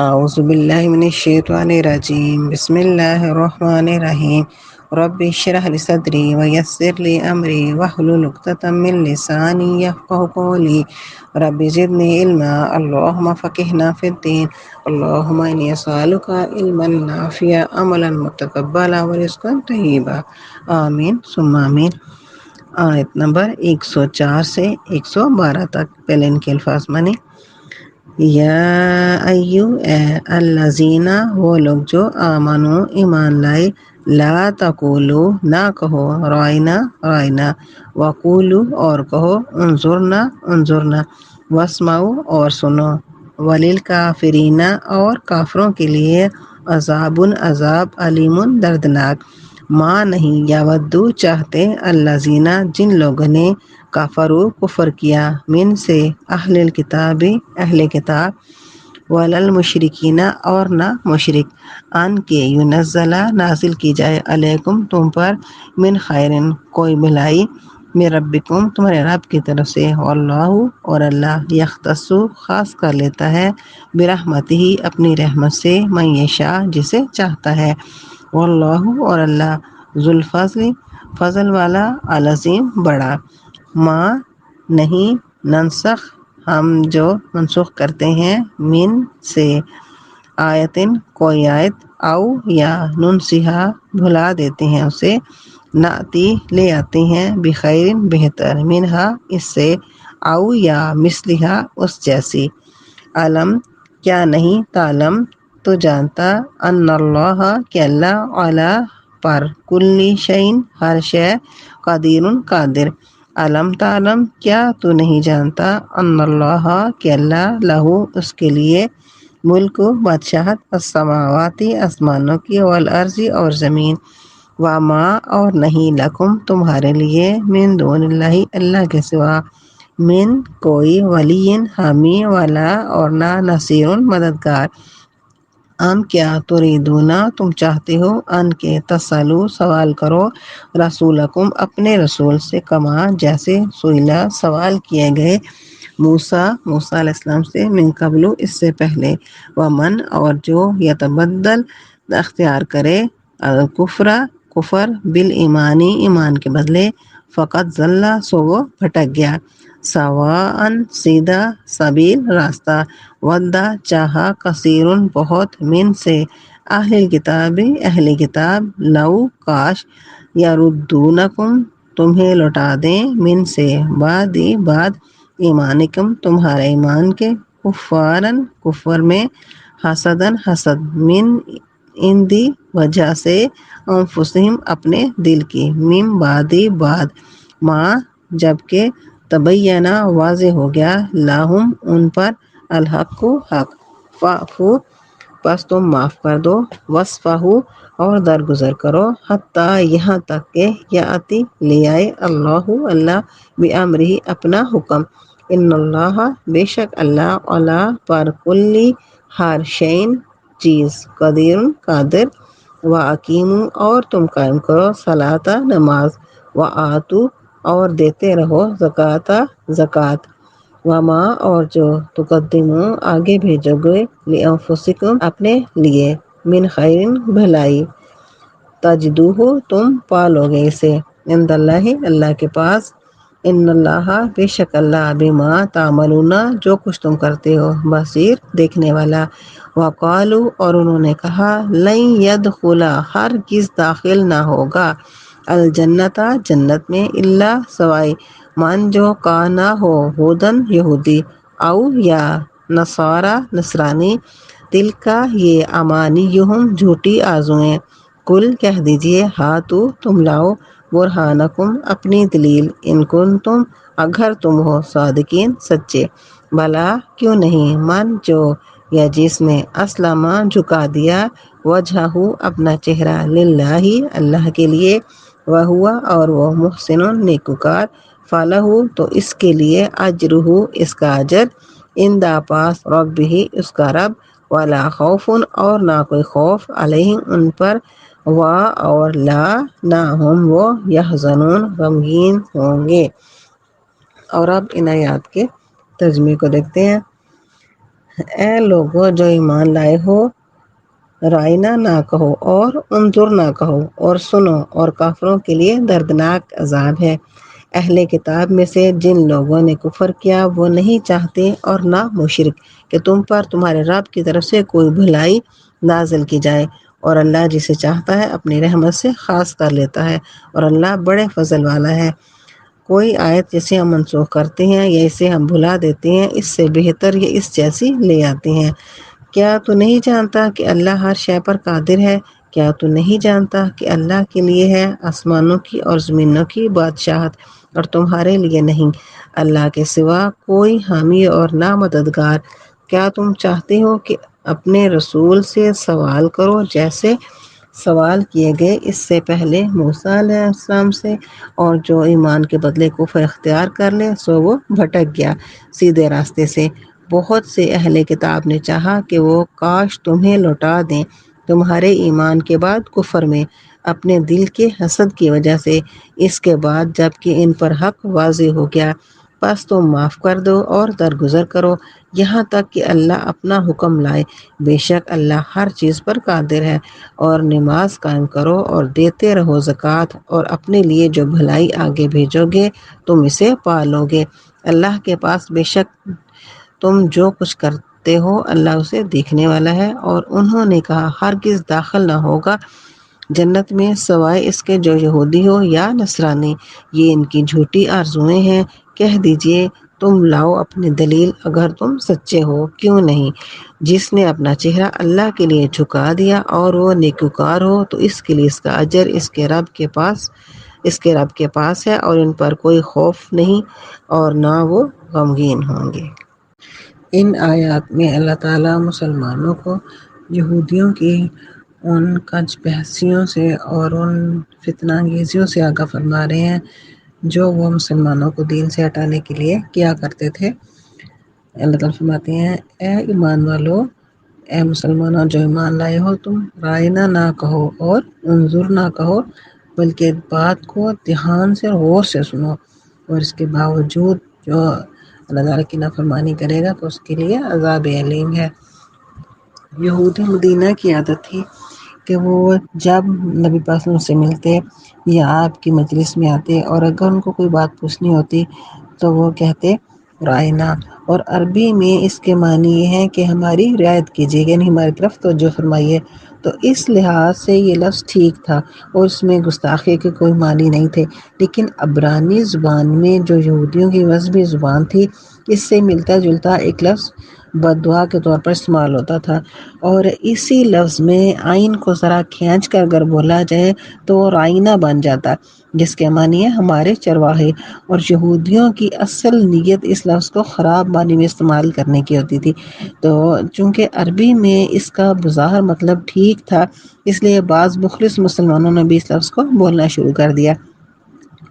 اعوذ باللہ من الشیطان الرجیم بسم اللہ الرحمن الرحیم رب اشرح لی صدری ویسر لی امری واحلل عقدۃ من لسانی یفقہوا قولی رب زدنی علما اللہم فقہنا فی الدین اللہم انی اسألک علما نافعا عملا متقبلا ورزقا طیبا آمین ثم آمین۔ آیت نمبر 104 سے 112 تک پہلے ان کے الفاظ مانی۔ یا ایو اے الذین وہ لوگ جو آمنو ایمان لائے، لا تقولو نہ کہو رائنا رائنا، وقولو اور کہو انظرنا انظرنا، واسمعوا اور سنو، وللکافرین اور کافروں کے لیے عذاب عذاب علیم دردناک۔ ماں نہیں یودو چاہتے الذین جن لوگوں نے کفروا کفر کیا، من سے اہل الکتاب اہل کتاب، وللمشرکین اور نہ مشرک، ان کے ینزل نازل کی جائے علیکم تم پر، من خیرن کوئی بھلائی، من ربکم تمہارے رب کی طرف سے، واللہ اور اللہ یختص خاص کر لیتا ہے، برحمتہ اپنی رحمت سے، من یشاء جسے چاہتا ہے، واللہ اور اللہ ذو الفضل فضل والا، العظیم بڑا۔ ماں نہیں ننسخ ہم جو منسوخ کرتے ہیں، من سے آیتن کوئی آیت، او یا ننسیہا بھلا دیتے ہیں اسے، ناتی لے آتے ہیں، بخیر بہتر، منہا اس سے، او یا مثلہا اس جیسی۔ علم کیا نہیں، تعلم تو جانتا، ان اللہ کہ اللہ علی پر، کل شیء ہر شے، قدیر قادر۔ علم تعلم کیا تو نہیں جانتا، ان اللہ کہ اللہ لہو اس کے لیے، ملک بادشاہت، السماوات آسمانوں کی، والارض اور زمین، وما اور نہیں، لکم تمہارے لیے، من دون اللہ اللہ کے سوا، من کوئی، ولی حامی والا، اور نہ نصیر مددگار۔ ام کیا تریدون تم چاہتے ہو، ان کے تسلو سوال کرو، رسولکم اپنے رسول سے، کما جیسے، سئلا سوال کیے گئے، موسیٰ علیہ السلام سے، من قبل اس سے پہلے، ومن اور جو، یتبدل اختیار کرے، الکفر کفر، بالایمان ایمان کے بدلے، فقط ضل سو وہ بھٹک گیا، سواء سیدھا، سبیل راستہ، ودّا چاہا، کثیر بہت، من سے اہل کتاب اہل کتاب، لو کاش، یردونکم تمہیں لوٹا دیں، من سے بعد ایمانکم تمہارے ایمان کے، کفارن کفر میں، حسدن حسد، من اندی وجہ سے، انفسہم اپنے دل کی، من بعد ما جبکہ، تبینہ واضح ہو گیا، لہم ان پر، الحق حق، فاعفوا پس تم معاف کر دو، واصفحوا اور درگزر کرو، حتیٰ یہاں تک کہ، یاتی لے آئے، اللہ بامرہ اپنا حکم، ان اللہ بے شک اللہ، علی پر، کل ہر شیء چیز، قدیر قادر، واقیموا اور تم قائم کرو، صلاۃ نماز، وآتوا اور دیتے رہو، زکوٰۃ زکوٰۃ، وما اور جو، تقدموا آگے بھیجو گے، لانفسکم اپنے لیے، من خیر بھلائی، تجدوہ تم پالو گے اسے، عند اللہ اللہ کے پاس، ان اللہ بے شک اللہ، بما تعملون جو کچھ تم کرتے ہو، بصیر دیکھنے والا۔ وقالوا اور انہوں نے کہا، لن يدخل ہرگز داخل نہ ہوگا، الجنت جنت میں، الا سوائے، من جو کانا ہو، ہودن یہودی، او یا نصارا نصرانی، تلکا یہ، امانیہم جھوٹی آرزوئیں، کل کہہ دیجئے، ہاتو تم لاؤ، برہانکم اپنی دلیل، ان کنتم اگر تم ہو، صادقین سچے، بلا کیوں نہیں، من جو، یا جس نے، اسلم جھکا دیا، وجہہ اپنا چہرہ، للہ اللہ کے لیے، وہو اور وہ، محسن نیکوکار، فلہ تو اس کے لیے، اجرہ اس کا اجر، عند پاس، ربہ اس کا رب، ولا خوف اور نہ کوئی خوف، علیہم ان پر، اور لا نہ ہم وہ، یحزنون غمگین ہوں گے۔ اور اب ان آیات کے ترجمے کو دیکھتے ہیں۔ اے لوگو جو ایمان لائے ہو، رائنا نہ کہو اور انظر نہ کہو، اور سنو، اور کافروں کے لیے دردناک عذاب ہے۔ اہل کتاب میں سے جن لوگوں نے کفر کیا وہ نہیں چاہتے اور نہ مشرک کہ تم پر تمہارے رب کی طرف سے کوئی بھلائی نازل کی جائے، اور اللہ جسے چاہتا ہے اپنی رحمت سے خاص کر لیتا ہے، اور اللہ بڑے فضل والا ہے۔ کوئی آیت جسے ہم منسوخ کرتے ہیں یا اسے ہم بھلا دیتے ہیں، اس سے بہتر یا اس جیسی لے آتے ہیں۔ کیا تو نہیں جانتا کہ اللہ ہر شے پر قادر ہے؟ کیا تو نہیں جانتا کہ اللہ کے لیے ہے آسمانوں کی اور زمینوں کی بادشاہت، اور تمہارے لیے نہیں، اللہ کے سوا کوئی حامی اور نہ مددگار۔ کیا تم چاہتے ہو کہ اپنے رسول سے سوال کرو جیسے سوال کیے گئے اس سے پہلے موسیٰ علیہ السلام سے، اور جو ایمان کے بدلے کفر اختیار کر لے سو وہ بھٹک گیا سیدھے راستے سے۔ بہت سے اہل کتاب نے چاہا کہ وہ کاش تمہیں لوٹا دیں تمہارے ایمان کے بعد کفر میں، اپنے دل کے حسد کی وجہ سے، اس کے بعد جب کہ ان پر حق واضح ہو گیا۔ بس تم معاف کر دو اور درگزر کرو یہاں تک کہ اللہ اپنا حکم لائے، بے شک اللہ ہر چیز پر قادر ہے۔ اور نماز قائم کرو اور دیتے رہو زکوٰۃ، اور اپنے لیے جو بھلائی آگے بھیجو گے تم اسے پالو گے۔ اللہ کے پاس بے شک تم جو کچھ کرتے ہو اللہ اسے دیکھنے والا ہے۔ اور انہوں نے کہا ہرگز داخل نہ ہوگا جنت میں سوائے اس کے جو یہودی ہو یا نصرانی، یہ ان کی جھوٹی آرزوئیں ہیں۔ کہہ دیجئے تم لاؤ اپنی دلیل اگر تم سچے ہو، کیوں نہیں؟ جس نے اپنا چہرہ اللہ کے لیے جھکا دیا اور وہ نیکوکار ہو تو اس کے لیے اس کا اجر اس کے رب کے پاس ہے، اور ان پر کوئی خوف نہیں اور نہ وہ غمگین ہوں گے۔ ان آیات میں اللہ تعالیٰ مسلمانوں کو یہودیوں کی ان کج بحثیوں سے اور ان فتنہ انگیزیوں سے آگاہ فرما رہے ہیں جو وہ مسلمانوں کو دین سے ہٹانے کے لیے کیا کرتے تھے۔ اللہ تعالیٰ فرماتے ہیں اے ایمان والو، اے مسلمانوں جو ایمان لائے ہو، تم رائنا نہ کہو اور انظر نہ کہو، بلکہ بات کو دھیان سے اور غور سے سنو، اور اس کے باوجود جو اللہ تعالیٰ کی نافرمانی کرے گا تو اس کے لیے عذاب علیم ہے۔ یہودی مدینہ کی عادت تھی کہ وہ جب نبی پاک صلی اللہ علیہ وسلم سے ملتے یا آپ کی مجلس میں آتے اور اگر ان کو کوئی بات پوچھنی ہوتی تو وہ کہتے رائنا، اور عربی میں اس کے معنی یہ ہے کہ ہماری رعایت کیجیے، یعنی ہماری طرف توجہ فرمائیے۔ تو اس لحاظ سے یہ لفظ ٹھیک تھا اور اس میں گستاخی کے کوئی معنی نہیں تھے، لیکن عبرانی زبان میں جو یہودیوں کی مذہبی زبان تھی اس سے ملتا جلتا ایک لفظ بد دعا کے طور پر استعمال ہوتا تھا، اور اسی لفظ میں عین کو ذرا کھینچ کر اگر بولا جائے تو وہ رائنا بن جاتا، جس کے معنی ہے ہمارے چرواہے۔ اور یہودیوں کی اصل نیت اس لفظ کو خراب معنی میں استعمال کرنے کی ہوتی تھی، تو چونکہ عربی میں اس کا بظاہر مطلب ٹھیک تھا اس لیے بعض مخلص مسلمانوں نے بھی اس لفظ کو بولنا شروع کر دیا۔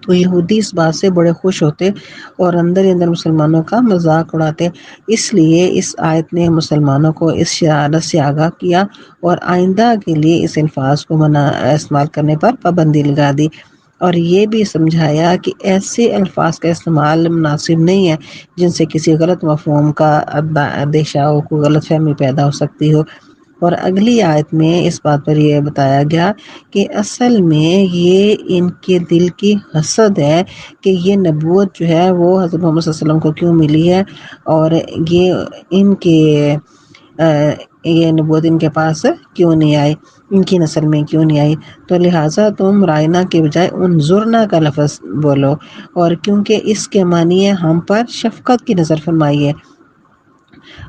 تو یہودی اس بات سے بڑے خوش ہوتے اور اندر ہی اندر مسلمانوں کا مذاق اڑاتے، اس لیے اس آیت نے مسلمانوں کو اس شرارت سے آگاہ کیا اور آئندہ کے لیے اس الفاظ کو استعمال کرنے پر پابندی لگا دی، اور یہ بھی سمجھایا کہ ایسے الفاظ کا استعمال مناسب نہیں ہے جن سے کسی غلط مفہوم کا اندیشہ ہو، کوئی غلط فہمی پیدا ہو سکتی ہو۔ اور اگلی آیت میں اس بات پر یہ بتایا گیا کہ اصل میں یہ ان کے دل کی حسد ہے کہ یہ نبوت جو ہے وہ حضرت محمد صلی اللہ علیہ وسلم کو کیوں ملی ہے، اور یہ نبوت ان کے پاس کیوں نہیں آئی، ان کی نسل میں کیوں نہیں آئی، تو لہٰذا تم رائنا کے بجائے انظرنا کا لفظ بولو، اور کیونکہ اس کے معنی ہے ہم پر شفقت کی نظر فرمائیے،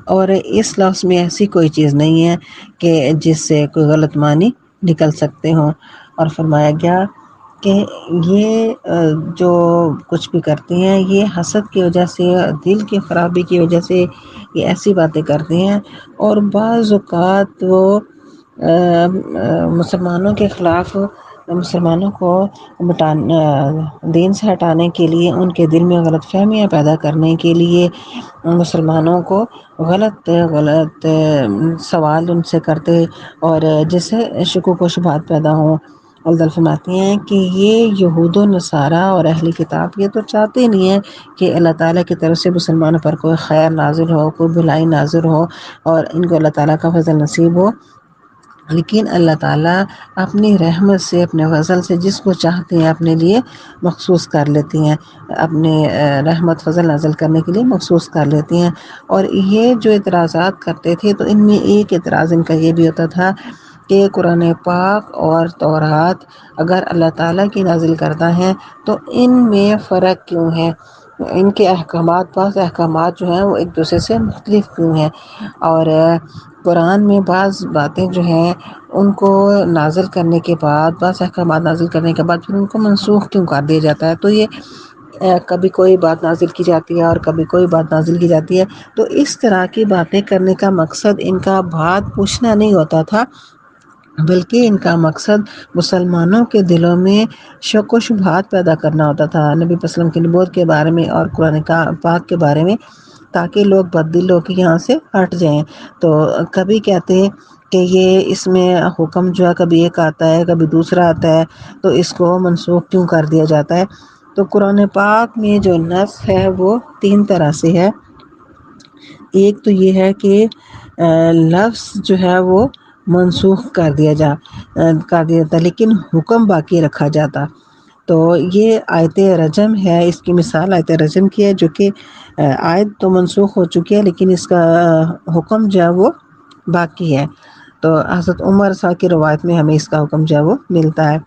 اور اس لفظ میں ایسی کوئی چیز نہیں ہے کہ جس سے کوئی غلط معنی نکل سکتے ہوں۔ اور فرمایا گیا کہ یہ جو کچھ بھی کرتے ہیں یہ حسد کی وجہ سے، دل کی خرابی کی وجہ سے یہ ایسی باتیں کرتے ہیں، اور بعض اوقات وہ مسلمانوں کے خلاف، مسلمانوں کو دین سے ہٹانے کے لیے، ان کے دل میں غلط فہمیاں پیدا کرنے کے لیے مسلمانوں کو غلط سوال ان سے کرتے اور جس سے شکوک و شبہات پیدا ہوں، اللہ فرماتے ہیں کہ یہ یہود و نصارہ اور اہل کتاب یہ تو چاہتے نہیں ہیں کہ اللہ تعالیٰ کی طرف سے مسلمانوں پر کوئی خیر نازل ہو، کوئی بھلائی نازل ہو اور ان کو اللہ تعالیٰ کا فضل نصیب ہو، لیکن اللہ تعالیٰ اپنی رحمت سے، اپنے فضل سے جس کو چاہتے ہیں اپنے لیے مخصوص کر لیتی ہیں، اپنے رحمت فضل نازل کرنے کے لیے مخصوص کر لیتی ہیں۔ اور یہ جو اعتراضات کرتے تھے تو ان میں ایک اعتراض ان کا یہ بھی ہوتا تھا کہ قرآن پاک اور تورات اگر اللہ تعالیٰ کی نازل کرتا ہے تو ان میں فرق کیوں ہے، ان کے احکامات، بعض احکامات جو ہیں وہ ایک دوسرے سے مختلف کیوں ہیں، اور قرآن میں بعض باتیں جو ہیں ان کو نازل کرنے کے بعد، بعض احکامات نازل کرنے کے بعد پھر ان کو منسوخ کیوں کر دیا جاتا ہے۔ تو یہ کبھی کوئی بات نازل کی جاتی ہے اور کبھی کوئی بات نازل کی جاتی ہے، تو اس طرح کی باتیں کرنے کا مقصد ان کا بات پوچھنا نہیں ہوتا تھا، بلکہ ان کا مقصد مسلمانوں کے دلوں میں شک و شبہات پیدا کرنا ہوتا تھا نبی وسلم کی نبوت کے بارے میں اور قرآن پاک کے بارے میں، تاکہ لوگ بدل ہو کے یہاں سے ہٹ جائیں۔ تو کبھی کہتے ہیں کہ یہ اس میں حکم جو ہے کبھی ایک آتا ہے کبھی دوسرا آتا ہے، تو اس کو منسوخ کیوں کر دیا جاتا ہے۔ تو قرآن پاک میں جو نص ہے وہ تین طرح سے ہے۔ ایک تو یہ ہے کہ لفظ جو ہے وہ منسوخ کر دیا جاتا لیکن حکم باقی رکھا جاتا۔ تو یہ آیت رجم ہے، اس کی مثال آیت رجم کی ہے، جو کہ آیت تو منسوخ ہو چکی ہے لیکن اس کا حکم جو ہے وہ باقی ہے۔ تو حضرت عمر صاحب کی روایت میں ہمیں اس کا حکم جو ہے وہ ملتا ہے۔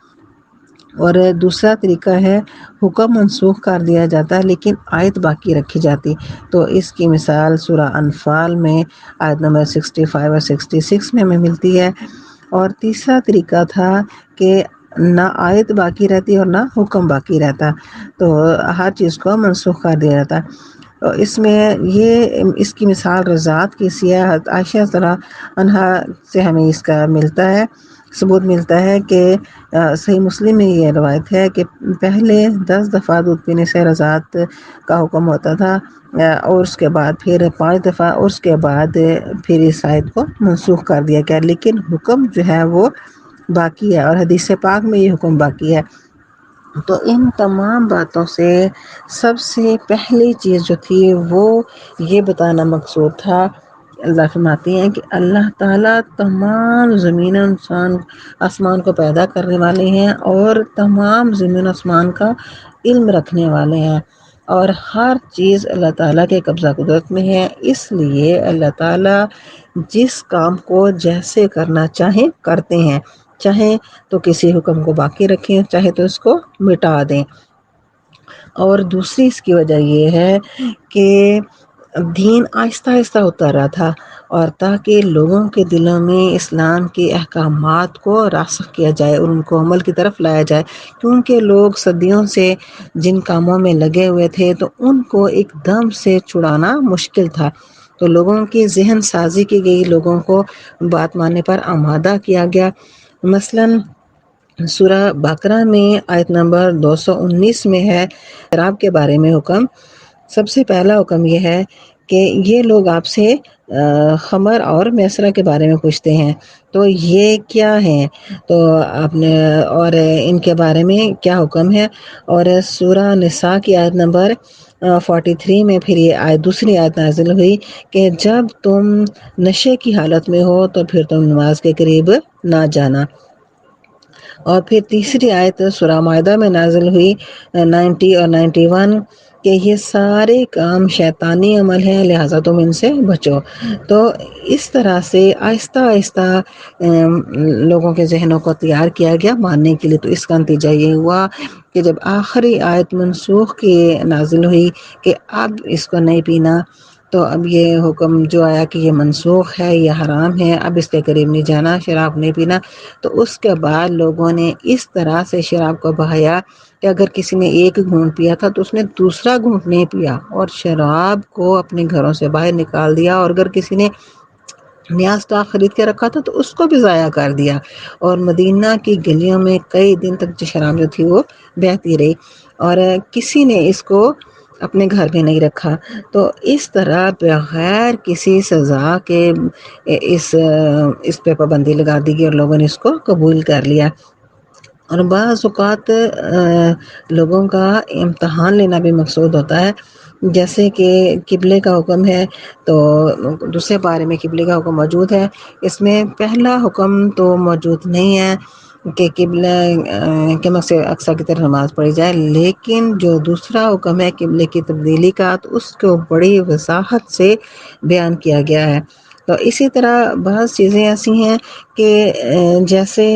اور دوسرا طریقہ ہے حکم منسوخ کر دیا جاتا ہے لیکن آیت باقی رکھی جاتی، تو اس کی مثال سورہ انفال میں آیت نمبر 65 اور 66 میں ہمیں ملتی ہے۔ اور تیسرا طریقہ تھا کہ نہ آیت باقی رہتی اور نہ حکم باقی رہتا، تو ہر چیز کو منسوخ کر دیا جاتا۔ اس میں اس کی مثال رضاعت کی سیاحت عائشہ رضی اللہ عنہا سے ہمیں اس کا ملتا ہے، ثبوت ملتا ہے کہ صحیح مسلم میں یہ روایت ہے کہ پہلے 10 دفعہ دودھ پینے سے رضاعت کا حکم ہوتا تھا، اور اس کے بعد پھر 5 دفعہ، اور اس کے بعد پھر اس آیت کو منسوخ کر دیا گیا، لیکن حکم جو ہے وہ باقی ہے اور حدیث پاک میں یہ حکم باقی ہے۔ تو ان تمام باتوں سے سب سے پہلی چیز جو تھی وہ یہ بتانا مقصود تھا، اللہ فرماتے ہیں کہ اللہ تعالیٰ تمام زمین آسمان کو پیدا کرنے والے ہیں اور تمام زمین آسمان کا علم رکھنے والے ہیں، اور ہر چیز اللہ تعالیٰ کے قبضہ قدرت میں ہے۔ اس لیے اللہ تعالیٰ جس کام کو جیسے کرنا چاہیں کرتے ہیں، چاہیں تو کسی حکم کو باقی رکھیں، چاہے تو اس کو مٹا دیں۔ اور دوسری اس کی وجہ یہ ہے کہ دین آہستہ آہستہ ہوتا رہا تھا، اور تاکہ لوگوں کے دلوں میں اسلام کے احکامات کو راسخ کیا جائے اور ان کو عمل کی طرف لایا جائے، کیونکہ لوگ صدیوں سے جن کاموں میں لگے ہوئے تھے تو ان کو ایک دم سے چھڑانا مشکل تھا، تو لوگوں کی ذہن سازی کی گئی، لوگوں کو بات ماننے پر آمادہ کیا گیا۔ مثلاً سورہ بقرہ میں آیت نمبر 219 میں ہے شراب کے بارے میں حکم۔ سب سے پہلا حکم یہ ہے کہ یہ لوگ آپ سے خمر اور میسرہ کے بارے میں پوچھتے ہیں، تو یہ کیا ہیں، تو آپ نے اور ان کے بارے میں کیا حکم ہے۔ اور سورہ نساء کی آیت نمبر 43 میں پھر یہ آیت دوسری آیت نازل ہوئی کہ جب تم نشے کی حالت میں ہو تو پھر تم نماز کے قریب نہ جانا۔ اور پھر تیسری آیت سورہ مائدہ میں نازل ہوئی 90 اور 91 کہ یہ سارے کام شیطانی عمل ہیں، لہٰذا تم ان سے بچو۔ تو اس طرح سے آہستہ آہستہ لوگوں کے ذہنوں کو تیار کیا گیا ماننے کے لیے۔ تو اس کا نتیجہ یہ ہوا کہ جب آخری آیت منسوخ کی نازل ہوئی کہ اب اس کو نہیں پینا، تو اب یہ حکم جو آیا کہ یہ منسوخ ہے، یہ حرام ہے، اب اس کے قریب نہیں جانا، شراب نہیں پینا، تو اس کے بعد لوگوں نے اس طرح سے شراب کو بہایا کہ اگر کسی نے ایک گھونٹ پیا تھا تو اس نے دوسرا گھونٹ نہیں پیا اور شراب کو اپنے گھروں سے باہر نکال دیا، اور اگر کسی نے نیا اسٹاک خرید کے رکھا تھا تو اس کو بھی ضائع کر دیا، اور مدینہ کی گلیوں میں کئی دن تک جو شراب جو تھی وہ بہتی رہی، اور کسی نے اس کو اپنے گھر میں نہیں رکھا۔ تو اس طرح بغیر کسی سزا کے اس پہ پابندی لگا دی گئی اور لوگوں نے اس کو قبول کر لیا۔ اور بعض اوقات لوگوں کا امتحان لینا بھی مقصود ہوتا ہے، جیسے کہ قبلے کا حکم ہے تو دوسرے بارے میں قبلے کا حکم موجود ہے، اس میں پہلا حکم تو موجود نہیں ہے کہ قبلہ کے مقصد اقصیٰ کی طرف نماز پڑھی جائے، لیکن جو دوسرا حکم ہے قبلے کی تبدیلی کا تو اس کو بڑی وضاحت سے بیان کیا گیا ہے۔ تو اسی طرح بعض چیزیں ایسی ہیں کہ جیسے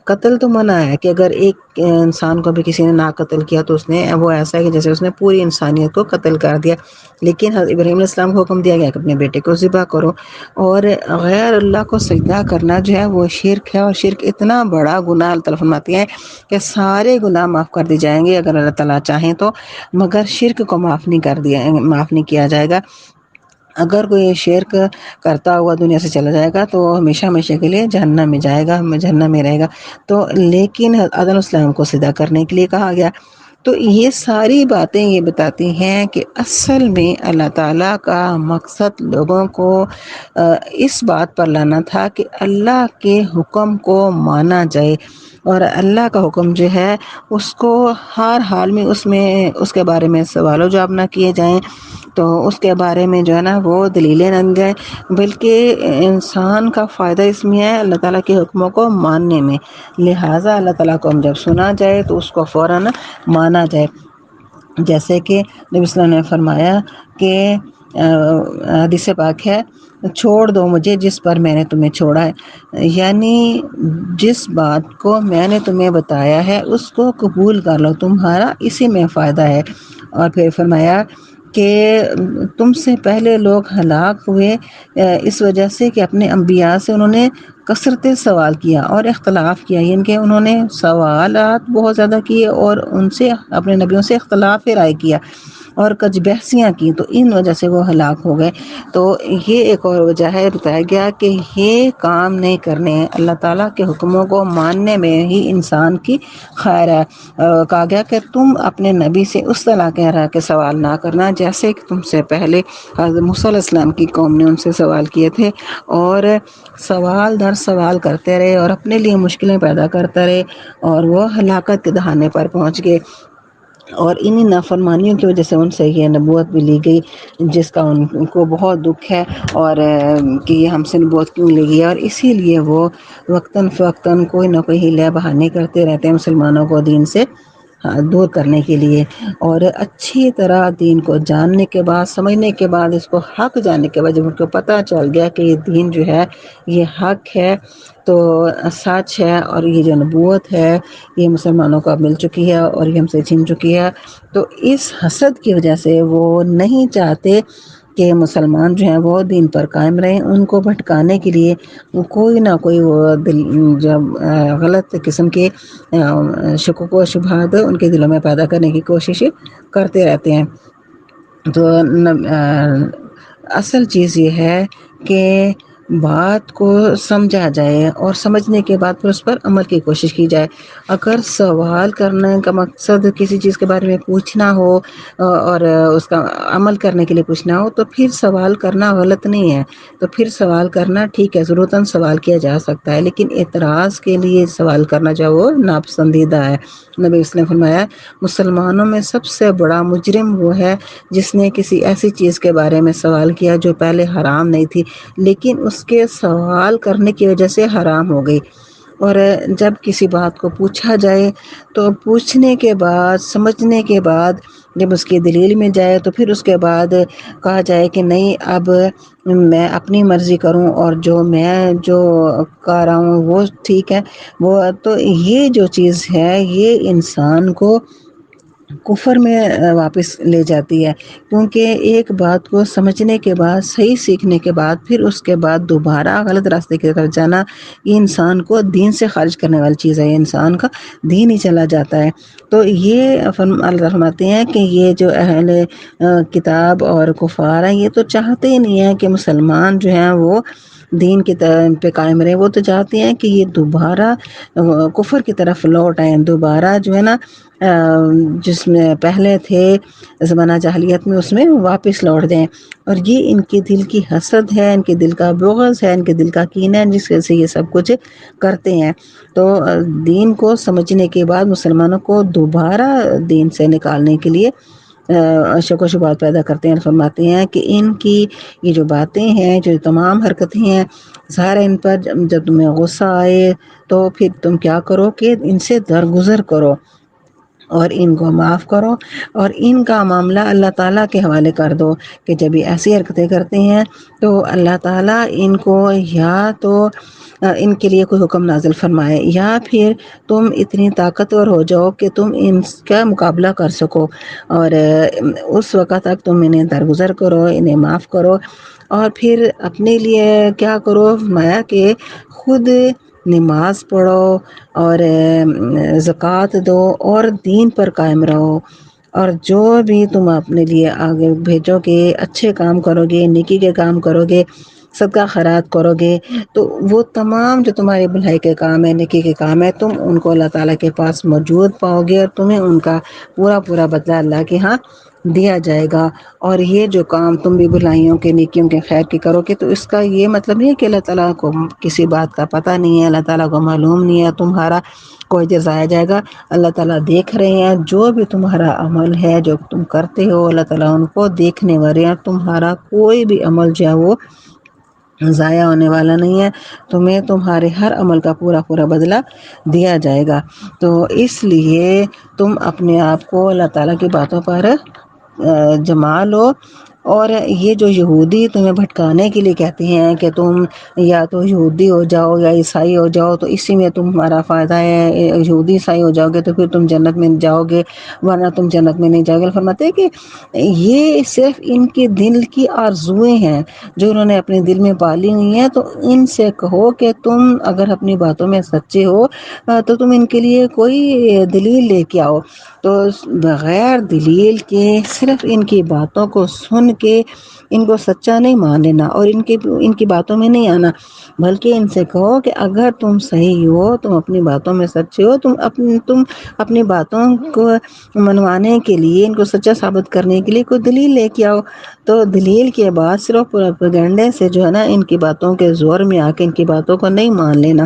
قتل تو منع ہے کہ اگر ایک انسان کو بھی کسی نے نہ قتل کیا تو اس نے وہ ایسا ہے کہ جیسے اس نے پوری انسانیت کو قتل کر دیا، لیکن حضرت ابراہیم علیہ السلام کو حکم دیا گیا کہ اپنے بیٹے کو ذبح کرو۔ اور غیر اللہ کو سجدہ کرنا جو ہے وہ شرک ہے، اور شرک اتنا بڑا گناہ اللہ تعالیٰ فرماتی ہیں کہ سارے گناہ معاف کر دی جائیں گے اگر اللہ تعالیٰ چاہیں تو، مگر شرک کو معاف نہیں کیا جائے گا۔ اگر کوئی شرک کرتا ہوا دنیا سے چلا جائے گا تو ہمیشہ ہمیشہ کے لیے جہنم میں جائے گا، جہنم میں رہے گا۔ تو لیکن آدم علیہ السلام کو سجدہ کرنے کے لیے کہا گیا۔ تو یہ ساری باتیں یہ بتاتی ہیں کہ اصل میں اللہ تعالیٰ کا مقصد لوگوں کو اس بات پر لانا تھا کہ اللہ کے حکم کو مانا جائے، اور اللہ کا حکم جو ہے اس کو ہر حال میں اس کے بارے میں سوال و جواب نہ کیے جائیں، تو اس کے بارے میں جو ہے نا وہ دلیلیں نہ دی جائیں، بلکہ انسان کا فائدہ اس میں ہے اللہ تعالیٰ کے حکموں کو ماننے میں، لہٰذا اللہ تعالیٰ کو جب سنا جائے تو اس کو فوراً مانا جائے۔ جیسے کہ نبی صلی اللہ علیہ وسلم نے فرمایا کہ حدیث پاک ہے، چھوڑ دو مجھے جس پر میں نے تمہیں چھوڑا ہے، یعنی جس بات کو میں نے تمہیں بتایا ہے اس کو قبول کر لو، تمہارا اسی میں فائدہ ہے۔ اور پھر فرمایا کہ تم سے پہلے لوگ ہلاک ہوئے اس وجہ سے کہ اپنے انبیاء سے انہوں نے کثرت سوال کیا اور اختلاف کیا، یعنی کہ انہوں نے سوالات بہت زیادہ کیے اور ان سے اپنے نبیوں سے اختلاف رائے کیا اور کچھ بحثیاں کی، تو ان وجہ سے وہ ہلاک ہو گئے۔ تو یہ ایک اور وجہ ہے، بتایا گیا کہ یہ کام نہیں کرنے، اللہ تعالیٰ کے حکموں کو ماننے میں ہی انسان کی خیر ہے۔ کہا گیا کہ تم اپنے نبی سے اس طرح کہہ رہا کہ سوال نہ کرنا جیسے کہ تم سے پہلے حضرت موسیٰ علیہ السلام کی قوم نے ان سے سوال کیے تھے، اور سوال در سوال کرتے رہے اور اپنے لیے مشکلیں پیدا کرتے رہے، اور وہ ہلاکت کے دہانے پر پہنچ گئے۔ اور انہی نافرمانیوں کی وجہ سے ان سے یہ نبوت بھی لی گئی، جس کا ان کو بہت دکھ ہے، اور کہ یہ ہم سے نبوت کیوں لی گئی، اور اسی لیے وہ وقتاً فوقتاً کوئی نہ کوئی ہیلہ بہانے کرتے رہتے ہیں مسلمانوں کو دین سے دور کرنے کے لیے۔ اور اچھی طرح دین کو جاننے کے بعد، سمجھنے کے بعد، اس کو حق جاننے کے بعد جب ان کو پتہ چل گیا کہ یہ دین جو ہے یہ حق ہے، تو سچ ہے، اور یہ جو نبوت ہے یہ مسلمانوں کو اب مل چکی ہے اور یہ ہم سے چھن چکی ہے، تو اس حسد کی وجہ سے وہ نہیں چاہتے کہ مسلمان جو ہیں وہ دین پر قائم رہیں۔ ان کو بھٹکانے کے لیے کوئی نہ کوئی وہ جب غلط قسم کے شکوک و شبہات ان کے دلوں میں پیدا کرنے کی کوشش کرتے رہتے ہیں۔ تو اصل چیز یہ ہے کہ بات کو سمجھا جائے اور سمجھنے کے بعد پھر اس پر عمل کی کوشش کی جائے۔ اگر سوال کرنے کا مقصد کسی چیز کے بارے میں پوچھنا ہو اور اس کا عمل کرنے کے لیے پوچھنا ہو تو پھر سوال کرنا غلط نہیں ہے، تو پھر سوال کرنا ٹھیک ہے، ضرورتاً سوال کیا جا سکتا ہے، لیکن اعتراض کے لیے سوال کرنا جو وہ ناپسندیدہ ہے۔ نبی اس نے فرمایا مسلمانوں میں سب سے بڑا مجرم وہ ہے جس نے کسی ایسی چیز کے بارے میں سوال کیا جو پہلے حرام نہیں تھی، لیکن اس کے سوال کرنے کی وجہ سے حرام ہو گئی۔ اور جب کسی بات کو پوچھا جائے تو پوچھنے کے بعد، سمجھنے کے بعد جب اس کی دلیل میں جائے تو پھر اس کے بعد کہا جائے کہ نہیں اب میں اپنی مرضی کروں اور جو میں کہہ رہا ہوں وہ ٹھیک ہے، وہ تو یہ جو چیز ہے یہ انسان کو کفر میں واپس لے جاتی ہے، کیونکہ ایک بات کو سمجھنے کے بعد، صحیح سیکھنے کے بعد، پھر اس کے بعد دوبارہ غلط راستے کی طرف جانا یہ انسان کو دین سے خارج کرنے والی چیز ہے، یہ انسان کا دین ہی چلا جاتا ہے۔ تو یہ اللہ فرماتے ہیں کہ یہ جو اہل کتاب اور کفار ہیں یہ تو چاہتے ہی نہیں ہیں کہ مسلمان جو ہیں وہ دین کی پہ قائم رہے، وہ تو چاہتے ہیں کہ یہ دوبارہ کفر کی طرف لوٹ آئیں، دوبارہ جو ہے نا جس میں پہلے تھے زمانہ جاہلیت میں اس میں واپس لوٹ دیں۔ اور یہ ان کے دل کی حسد ہے، ان کے دل کا بغض ہے، ان کے دل کا کینہ ہے، جس وجہ سے یہ سب کچھ کرتے ہیں۔ تو دین کو سمجھنے کے بعد مسلمانوں کو دوبارہ دین سے نکالنے کے لیے شک و شبہات پیدا کرتے ہیں، فرماتے ہیں کہ ان کی یہ جو باتیں ہیں، جو تمام حرکتیں ہیں، ظاہر ان پر جب تمہیں غصہ آئے تو پھر تم کیا کرو کہ ان سے درگزر کرو اور ان کو معاف کرو اور ان کا معاملہ اللہ تعالیٰ کے حوالے کر دو، کہ جب یہ ایسی حرکتیں کرتے ہیں تو اللہ تعالیٰ ان کو یا تو ان کے لیے کوئی حکم نازل فرمائے، یا پھر تم اتنی طاقتور ہو جاؤ کہ تم ان کا مقابلہ کر سکو، اور اس وقت تک تم انہیں درگزر کرو، انہیں معاف کرو، اور پھر اپنے لیے کیا کرو، فرمایا کہ خود نماز پڑھو اور زکوٰۃ دو اور دین پر قائم رہو، اور جو بھی تم اپنے لیے آگے بھیجو گے، اچھے کام کرو گے، نیکی کے کام کرو گے، صدقہ خیرات کرو گے، تو وہ تمام جو تمہاری بھلائی کے کام ہے، نیکی کے کام ہے، تم ان کو اللہ تعالیٰ کے پاس موجود پاؤ گے، اور تمہیں ان کا پورا پورا بدلہ اللہ کے ہاں دیا جائے گا۔ اور یہ جو کام تم بھی بھلائیوں کے، نیکیوں کے، خیر کی کرو گے، تو اس کا یہ مطلب نہیں ہے کہ اللہ تعالیٰ کو کسی بات کا پتہ نہیں ہے، اللہ تعالیٰ کو معلوم نہیں ہے تمہارا کوئی جزایا جائے گا۔ اللہ تعالیٰ دیکھ رہے ہیں جو بھی تمہارا عمل ہے، جو تم کرتے ہو، اللہ تعالیٰ ان کو دیکھنے والے ہیں، تمہارا کوئی بھی عمل جو ہے وہ ضائع ہونے والا نہیں ہے، تمہیں تمہارے ہر عمل کا پورا پورا بدلہ دیا جائے گا۔ تو اس لیے تم اپنے آپ کو اللہ تعالیٰ کی باتوں پر جما لو، اور یہ جو یہودی تمہیں بھٹکانے کے لیے کہتے ہیں کہ تم یا تو یہودی ہو جاؤ یا عیسائی ہو جاؤ تو اسی میں تمہارا فائدہ ہے، یہودی عیسائی ہو جاؤ گے تو پھر تم جنت میں جاؤ گے ورنہ تم جنت میں نہیں جاؤ گے، فرماتے ہیں کہ یہ صرف ان کے دل کی آرزوئیں ہیں جو انہوں نے اپنے دل میں پالی ہوئی ہیں۔ تو ان سے کہو کہ تم اگر اپنی باتوں میں سچے ہو تو تم ان کے لیے کوئی دلیل لے کے آؤ، تو بغیر دلیل کے صرف ان کی باتوں کو سن کے ان کو سچا نہیں مان لینا اور ان کی باتوں میں نہیں آنا، بلکہ ان سے کہو کہ اگر تم صحیح ہو، تم اپنی باتوں میں سچے ہو، تم اپنی باتوں کو منوانے کے لیے، ان کو سچا ثابت کرنے کے لیے کوئی دلیل لے کے آؤ۔ تو دلیل کے بعد صرف پروپیگنڈے سے جو ہے نا ان کی باتوں کے زور میں آ کے ان کی باتوں کو نہیں مان لینا،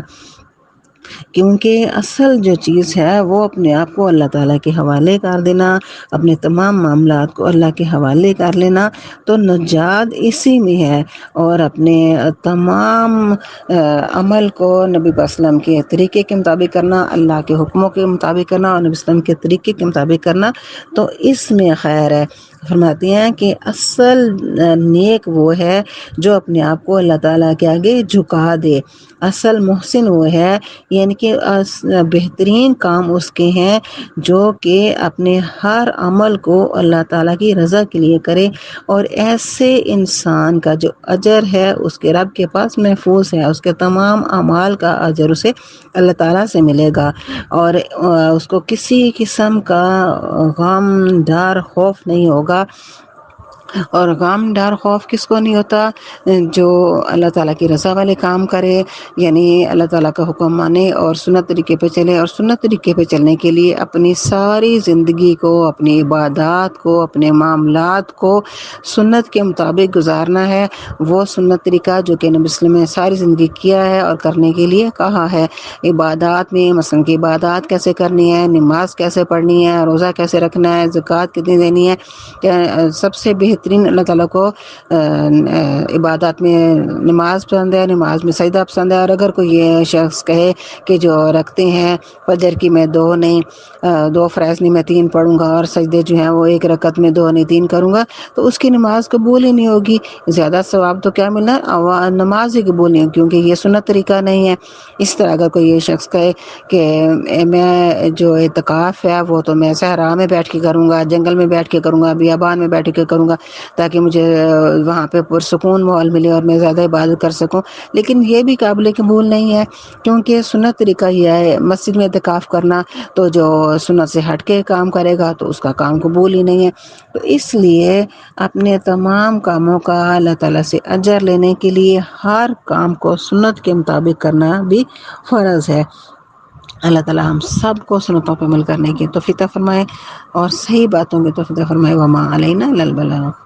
کیونکہ اصل جو چیز ہے وہ اپنے آپ کو اللہ تعالیٰ کے حوالے کر دینا، اپنے تمام معاملات کو اللہ کے حوالے کر لینا، تو نجات اسی میں ہے۔ اور اپنے تمام عمل کو نبی صلی اللہ علیہ وسلم کے طریقے کے مطابق کرنا، اللہ کے حکموں کے مطابق کرنا اور نبی صلی اللہ علیہ وسلم کے طریقے کے مطابق کرنا، تو اس میں خیر ہے۔ فرماتے ہیں کہ اصل نیک وہ ہے جو اپنے آپ کو اللہ تعالیٰ کے آگے جھکا دے، اصل محسن وہ ہے، یعنی کہ بہترین کام اس کے ہیں جو کہ اپنے ہر عمل کو اللہ تعالیٰ کی رضا کے لیے کرے، اور ایسے انسان کا جو اجر ہے اس کے رب کے پاس محفوظ ہے، اس کے تمام اعمال کا اجر اسے اللہ تعالیٰ سے ملے گا، اور اس کو کسی قسم کا غم ڈر خوف نہیں ہوگا۔ اور غم ڈر خوف کس کو نہیں ہوتا؟ جو اللہ تعالیٰ کی رضا والے کام کرے، یعنی اللہ تعالیٰ کا حکم مانے اور سنت طریقے پہ چلے، اور سنت طریقے پہ چلنے کے لیے اپنی ساری زندگی کو، اپنی عبادات کو، اپنے معاملات کو سنت کے مطابق گزارنا ہے۔ وہ سنت طریقہ جو کہ نبی صلی اللہ علیہ وسلم نے ساری زندگی کیا ہے اور کرنے کے لیے کہا ہے۔ عبادات میں مثلا کی عبادات کیسے کرنی ہے، نماز کیسے پڑھنی ہے، روزہ کیسے رکھنا ہے، زکوٰۃ کتنی دینی ہے، سب سے بہترین اللہ تعالیٰ کو عبادات میں نماز پسند ہے، نماز میں سجدہ پسند ہے۔ اور اگر کوئی یہ شخص کہے کہ جو رکھتے ہیں فجر کی میں دو نہیں، دو فرائض نہیں میں تین پڑھوں گا، اور سجدے جو ہیں وہ ایک رکعت میں دو نہیں تین کروں گا، تو اس کی نماز قبول ہی نہیں ہوگی۔ زیادہ ثواب تو کیا ملنا ہے؟ نماز ہی قبول نہیں ہوگی، کیونکہ یہ سنت طریقہ نہیں ہے۔ اس طرح اگر کوئی یہ شخص کہے کہ میں جو اعتکاف ہے وہ تو میں صحرا میں بیٹھ کے کروں گا، جنگل میں بیٹھ کے کروں گا، بیابان میں بیٹھ کے کروں گا، تاکہ مجھے وہاں پہ پرسکون ماحول ملے اور میں زیادہ عبادت کر سکوں۔ لیکن یہ بھی قابل قبول نہیں ہے، کیونکہ سنت طریقہ یہ ہے مسجد میں اعتکاف کرنا، تو جو سنت سے ہٹ کے کام کرے گا تو اس کا کام قبول ہی نہیں ہے۔ تو اس لیے اپنے تمام کاموں کا اللہ تعالیٰ سے اجر لینے کے لیے ہر کام کو سنت کے مطابق کرنا بھی فرض ہے۔ اللہ تعالیٰ ہم سب کو سنتوں پہ عمل کرنے کی توفیق عطا فرمائے اور صحیح باتوں کی توفیق عطا فرمائے۔ وما علینا الا البلاغ۔